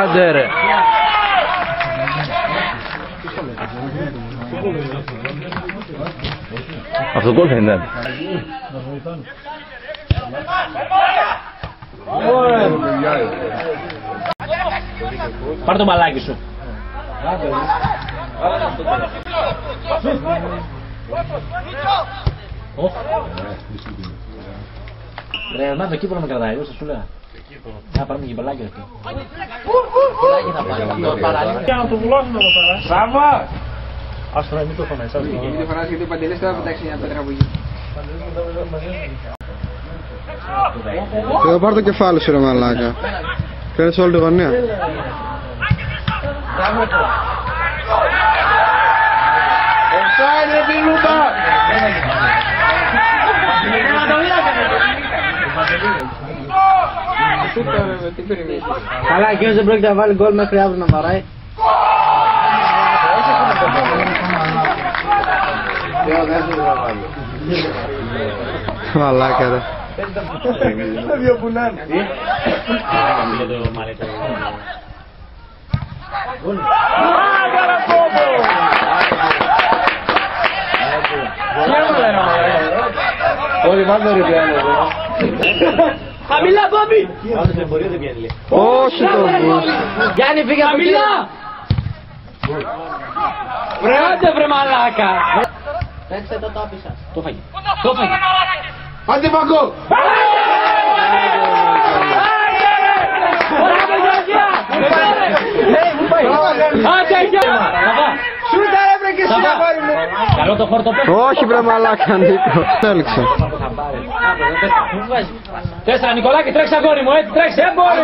Άντε ρε. Αυτό γκολ δεν ήταν. Πάρ' το μπαλάκι σου. Ρε, να το κύπρο με κρατάει, εγώ σας σου λέω. Να πάρουμε και μπαλάκι αυτό. Μπαλάκι θα πάρει. Για να το βουλώσουμε εδώ πέρα. Σάβα! Ας το να μην το φωνάς. Μην το φωνάς γιατί ο Παντελής τώρα θα πετάξει μια πέτρα από εκεί. Εδώ πάρ' το κεφάλι σου ρε μαλάκα. Κάνεις όλη τη γωνία. Offside ρε Πιλούτα! Καλά, εκείνος δεν πρόκειται να βάλει γκολ μέχρι αύριο να βαράει. Μαλάκα ρε. Τα δύο πουνάνε. Όλοι μάλλον ρε πιάνε εδώ. Χαμηλά, Μπόμπι! Άλλος εμπορίο δεν πιάνε λέει. Όχι το μπούς. Γιάννη, φύγε από εκεί. Βρε, άντε βρε μαλάκα! Παίξτε το τόπι σας. Το φάγε. Το φάγε. Άντε Παγκό! Μπράβο, Γεωργία! Άντε, Γεωργία! Σούτα ρε βρε και εσύ αγόρι μου! Καλό το χόρτο πέφτει. Όχι βρε μαλάκα Νίκο. Τέλειξε. 4 Νικολάκη, τρέξε αγόρι μου, έτσι τρέξε, έμπορε!